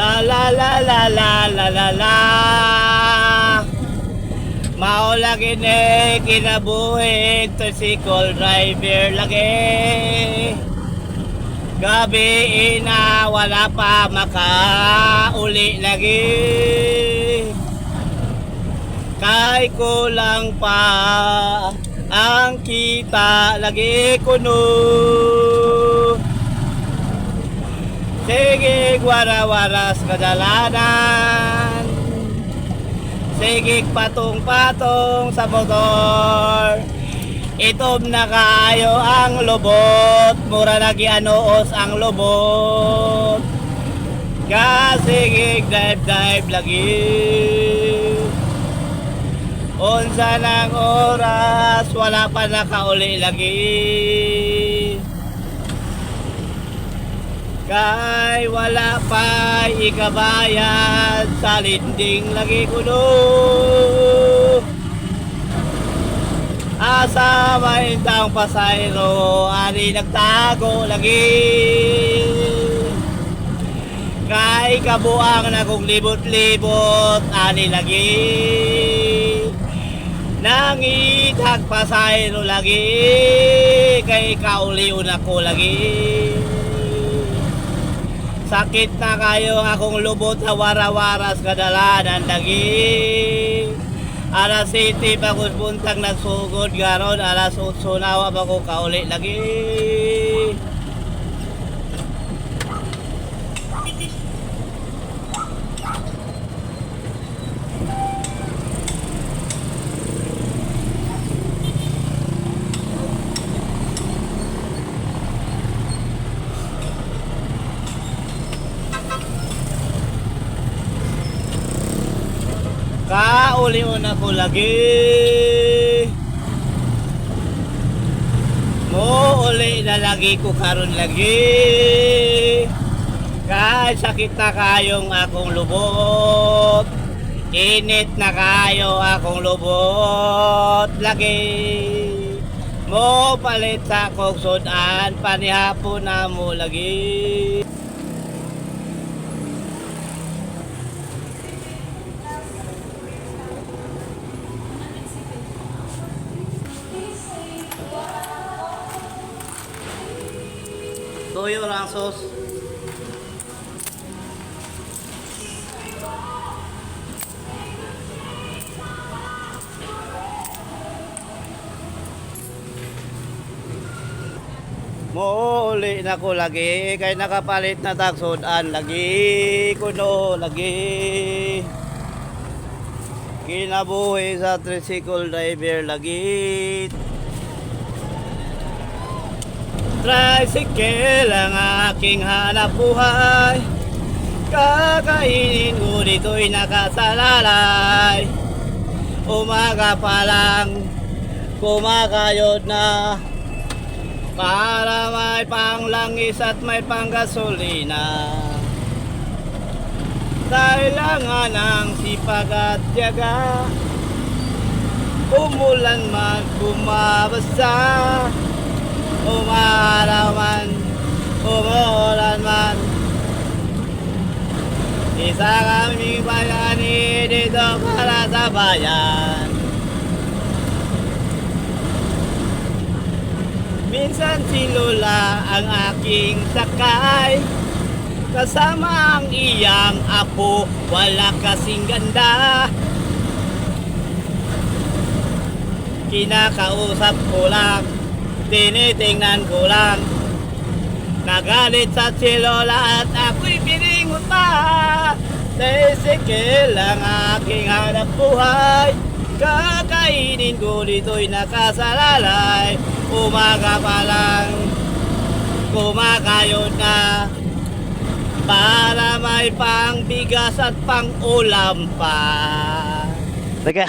La la la la la la la la. Mao lagi ni kinabuhi tricycle driver lagi. Gabi ina wala pa makauli lagi. Kay kulang pa ang kita lagi kuno. Sige wara-waras kadalanan. Sige patong-patong sa motor. Itom na kayo ang lubot. Mura lagi anoos ang lubot. Sige dive-dive lagi. Unsa ng oras, wala pa nakauli lagi. Kay wala pa ikabayad sa linding lagi kuno. Asa maintang pasayro, ani nagtago lagi. Kay kabuang na kong libot-libot, ani lagi. Nangitag pasayro lagi, kay kauliun ako lagi. Sakit na kayo akong lubot sa wara-waras kadalanan lagi. Alas 7 bagus buntag nagsugod garon, alas 8 nawa ba ko kauli lagi. Kaulion ako lagi. Muuli na lagi ko karon lagi. Kay sakit na kayong akong lubot. Init na kayo akong lubot lagi. Mo palit sa kong sudan, panihapon na mo lagi. Toyo lang sos. Muuli na ko lagi kay nakapalit na taksudan lagi kuno lagi. Kinabuhi sa tricycle driver lagi. Tricycle ang aking hanap buhay. Kakainin ko dito'y nakasalalay. Umaga pa lang kumakayod na, para may panglangis at may panggasolina. Kailangan ng sipag at tiyaga. Umulan man, bumabasa. Umaraw man, umulan man. Isa kaming bayani dito para sa bayan. Minsan si Lola ang aking sakay, kasama ang iyang apo, wala kasing ganda. Kinakausap ko lang, tinitingnan ko lang. Nagalit sa si Lola at ako'y biningot pa. Tricycle ang aking hanap buhay. Kakainin ko dito'y nakasalalay. Umaga pa lang kumakayod na, para may pangbigas at pang ulam pa. Teka.